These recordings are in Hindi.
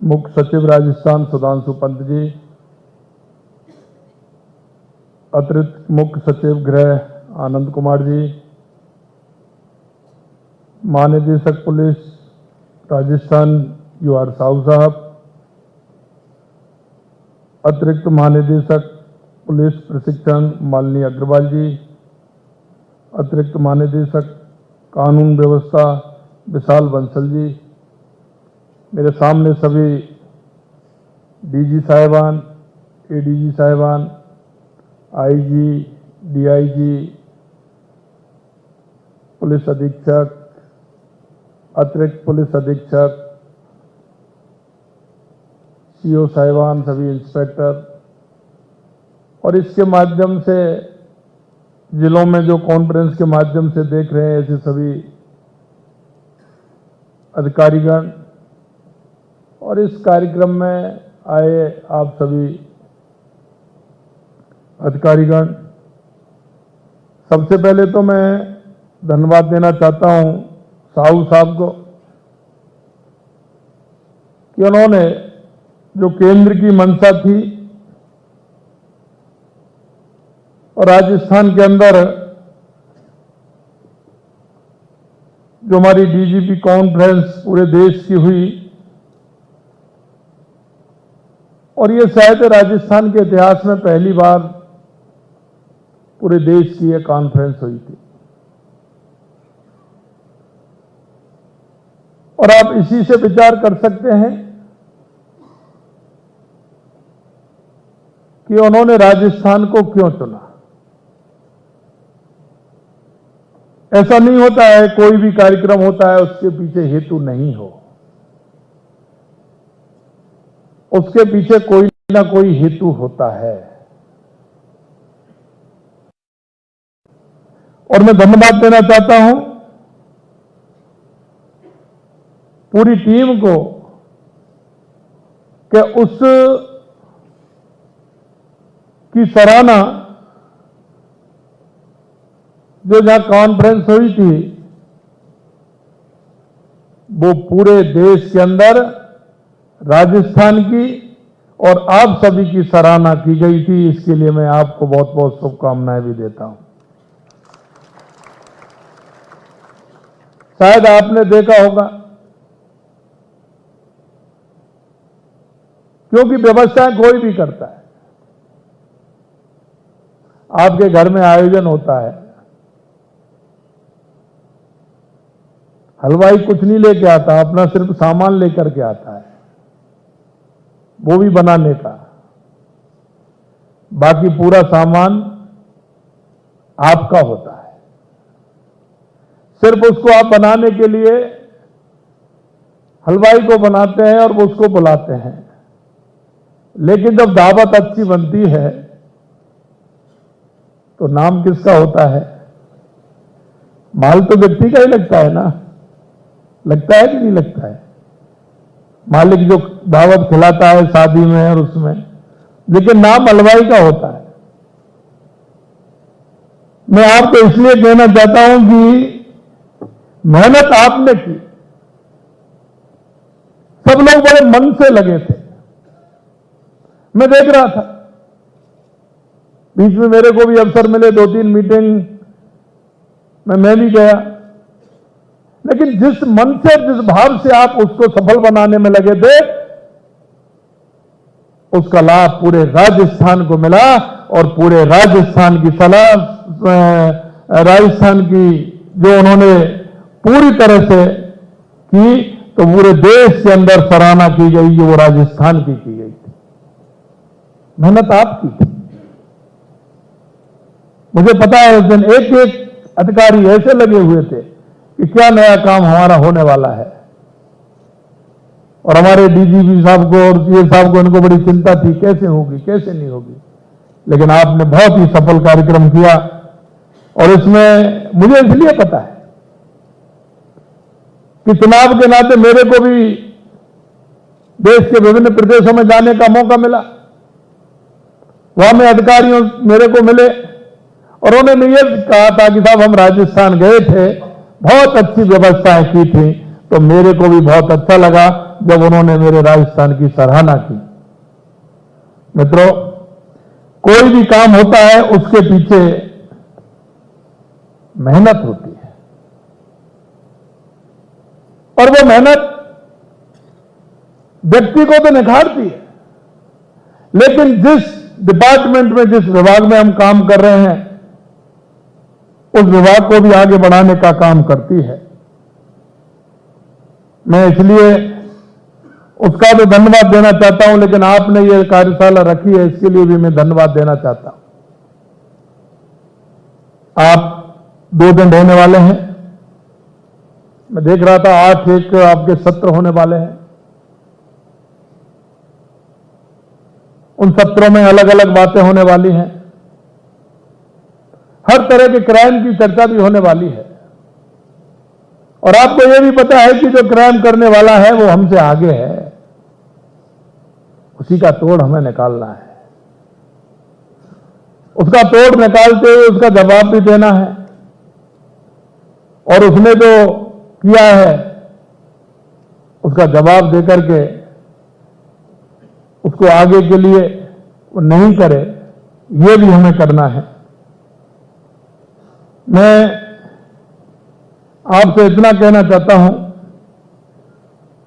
मुख्य सचिव राजस्थान सुधांशु पंत जी, अतिरिक्त मुख्य सचिव गृह आनंद कुमार जी, महानिदेशक पुलिस राजस्थान UR साहू साहब, अतिरिक्त महानिदेशक पुलिस प्रशिक्षण मालिनी अग्रवाल जी, अतिरिक्त महानिदेशक कानून व्यवस्था विशाल बंसल जी, मेरे सामने सभी DG साहिबान, ADG साहिबान, IG, DIG, पुलिस अधीक्षक, अतिरिक्त पुलिस अधीक्षक, CO साहिबान, सभी इंस्पेक्टर, और इसके माध्यम से जिलों में जो कॉन्फ्रेंस के माध्यम से देख रहे हैं ऐसे सभी अधिकारीगण और इस कार्यक्रम में आए आप सभी अधिकारीगण, सबसे पहले तो मैं धन्यवाद देना चाहता हूं साहू साहब को कि उन्होंने जो केंद्र की मंशा थी और राजस्थान के अंदर जो हमारी DGP कॉन्फ्रेंस पूरे देश की हुई, और ये शायद राजस्थान के इतिहास में पहली बार पूरे देश की यह कॉन्फ्रेंस हुई थी। और आप इसी से विचार कर सकते हैं कि उन्होंने राजस्थान को क्यों चुना। ऐसा नहीं होता है कोई भी कार्यक्रम होता है उसके पीछे हेतु नहीं हो, उसके पीछे कोई ना कोई हेतु होता है। और मैं धन्यवाद देना चाहता हूं पूरी टीम को कि उस की सराहना जो जहां कॉन्फ्रेंस हुई थी वो पूरे देश के अंदर राजस्थान की और आप सभी की सराहना की गई थी। इसके लिए मैं आपको बहुत बहुत शुभकामनाएं भी देता हूं। शायद आपने देखा होगा क्योंकि व्यवस्थाएं कोई भी करता है, आपके घर में आयोजन होता है, हलवाई कुछ नहीं लेके आता, अपना सिर्फ सामान लेकर के आता है, वो भी बनाने का, बाकी पूरा सामान आपका होता है। सिर्फ उसको आप बनाने के लिए हलवाई को बनाते हैं और वो उसको बुलाते हैं, लेकिन जब दावत अच्छी बनती है तो नाम किसका होता है? माल तो व्यक्ति का ही लगता है ना, लगता है कि नहीं लगता है? मालिक जो दावत खिलाता है शादी में और उसमें, लेकिन नाम हलवाई का होता है। मैं आपको इसलिए कहना चाहता हूं कि मेहनत आपने की, सब लोग बड़े मन से लगे थे। मैं देख रहा था, बीच में मेरे को भी अवसर मिले 2-3 मीटिंग में मैं भी गया, लेकिन जिस मन से जिस भाव से आप उसको सफल बनाने में लगे थे उसका लाभ पूरे राजस्थान को मिला। और पूरे राजस्थान की राजस्थान की जो उन्होंने पूरी तरह से की तो पूरे देश के अंदर सराहना की गई जो वो राजस्थान की गई थी। मेहनत आपकी थी। मुझे पता है उस दिन एक एक अधिकारी ऐसे लगे हुए थे कि क्या नया काम हमारा होने वाला है, और हमारे DGP साहब को और CA साहब को इनको बड़ी चिंता थी कैसे होगी कैसे नहीं होगी, लेकिन आपने बहुत ही सफल कार्यक्रम किया। और इसमें मुझे इसलिए पता है कि चुनाव के नाते मेरे को भी देश के विभिन्न प्रदेशों में जाने का मौका मिला, वहां में अधिकारियों मेरे को मिले और उन्होंने ये कहा था कि साहब हम राजस्थान गए थे, बहुत अच्छी व्यवस्थाएं की थी, तो मेरे को भी बहुत अच्छा लगा जब उन्होंने मेरे राजस्थान की सराहना की। मित्रों, कोई भी काम होता है उसके पीछे मेहनत होती है, और वो मेहनत व्यक्ति को तो निखारती है, लेकिन जिस डिपार्टमेंट में, जिस विभाग में हम काम कर रहे हैं, उस विभाग को भी आगे बढ़ाने का काम करती है। मैं इसलिए उसका तो धन्यवाद देना चाहता हूं, लेकिन आपने ये कार्यशाला रखी है, इसके लिए भी मैं धन्यवाद देना चाहता हूं। आप 2 दिन होने वाले हैं, मैं देख रहा था 8 एक आपके सत्र होने वाले हैं। उन सत्रों में अलग अलग बातें होने वाली हैं, हर तरह के क्राइम की चर्चा भी होने वाली है, और आपको यह भी पता है कि जो क्राइम करने वाला है वो हमसे आगे है, उसी का तोड़ हमें निकालना है। उसका तोड़ निकालते हुए उसका जवाब भी देना है, और उसने जो किया है उसका जवाब देकर के उसको आगे के लिए वो नहीं करे, ये भी हमें करना है। मैं आपसे इतना कहना चाहता हूं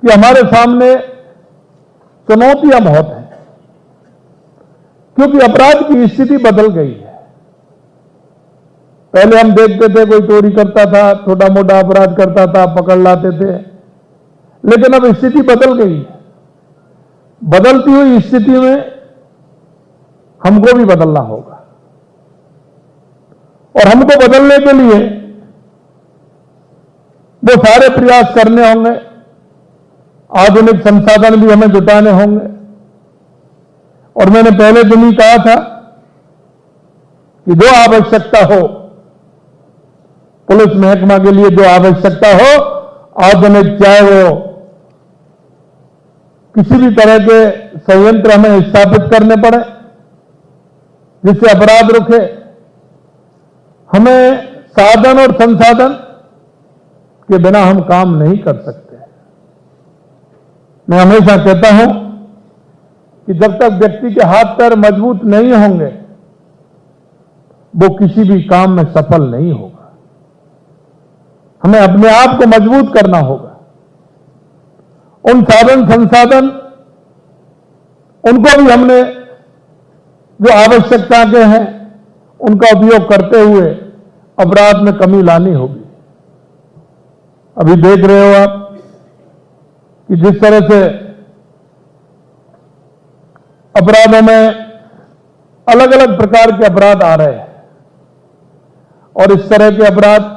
कि हमारे सामने चुनौतियां बहुत हैं, क्योंकि अपराध की स्थिति बदल गई है। पहले हम देखते थे कोई चोरी करता था, छोटा मोटा अपराध करता था, पकड़ लाते थे, लेकिन अब स्थिति बदल गई है। बदलती हुई स्थिति में हमको भी बदलना होगा, और हमको बदलने के लिए वो सारे प्रयास करने होंगे, आधुनिक संसाधन भी हमें जुटाने होंगे। और मैंने पहले दिन ही कहा था कि जो आवश्यकता हो, पुलिस महकमा के लिए जो आवश्यकता हो, आधुनिक, चाहे वो किसी भी तरह के संयंत्र हमें स्थापित करने पड़े जिससे अपराध रुके, हमें साधन और संसाधन के बिना हम काम नहीं कर सकते। मैं हमेशा कहता हूं कि जब तक व्यक्ति के हाथ पैर मजबूत नहीं होंगे, वो किसी भी काम में सफल नहीं होगा। हमें अपने आप को मजबूत करना होगा। उन साधन संसाधन, उनको भी हमने जो आवश्यकता के हैं उनका उपयोग करते हुए अपराध में कमी लानी होगी। अभी देख रहे हो आप कि जिस तरह से अपराधों में अलग अलग प्रकार के अपराध आ रहे हैं, और इस तरह के अपराध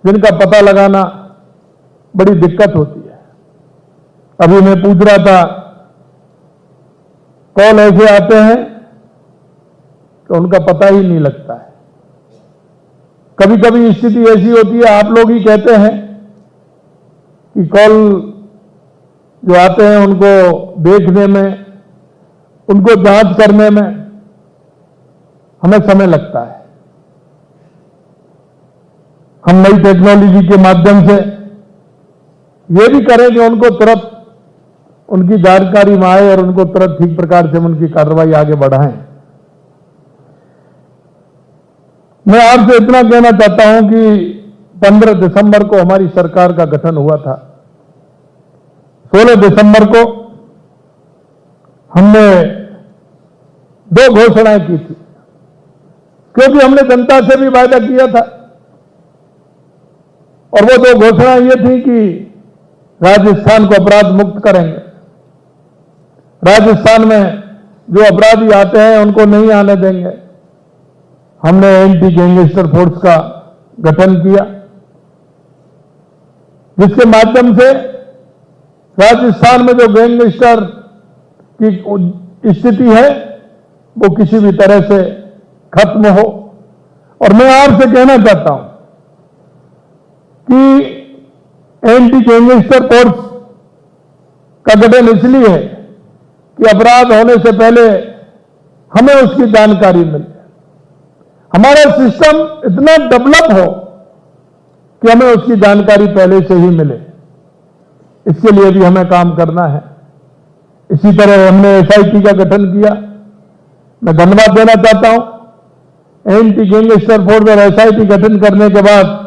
जिनका पता लगाना बड़ी दिक्कत होती है। अभी मैं पूछ रहा था, कॉल ऐसे आते हैं कि उनका पता ही नहीं लगता है। कभी कभी स्थिति ऐसी होती है, आप लोग ही कहते हैं कि कॉल जो आते हैं उनको देखने में, उनको जांच करने में हमें समय लगता है। हम नई टेक्नोलॉजी के माध्यम से ये भी करें कि उनको तुरंत उनकी जानकारी में आए और उनको तुरंत ठीक प्रकार से उनकी कार्रवाई आगे बढ़ाएं। मैं आपसे इतना कहना चाहता हूं कि 15 दिसंबर को हमारी सरकार का गठन हुआ था। 16 दिसंबर को हमने 2 घोषणाएं की थी, क्योंकि हमने जनता से भी वायदा किया था, और वो 2 घोषणाएं ये थी कि राजस्थान को अपराध मुक्त करेंगे। राजस्थान में जो अपराधी आते हैं उनको नहीं आने देंगे। हमने एंटी गैंगस्टर फोर्स का गठन किया, जिसके माध्यम से राजस्थान में जो गैंगस्टर की स्थिति है वो किसी भी तरह से खत्म हो। और मैं आपसे कहना चाहता हूं कि एंटी गैंगस्टर फोर्स का गठन इसलिए है कि अपराध होने से पहले हमें उसकी जानकारी मिले, हमारा सिस्टम इतना डेवलप हो कि हमें उसकी जानकारी पहले से ही मिले। इसके लिए भी हमें काम करना है। इसी तरह हमने एसआईटी का गठन किया। मैं धन्यवाद देना चाहता हूं एंटी गैंगस्टर फोर्स और एसआईटी गठन करने के बाद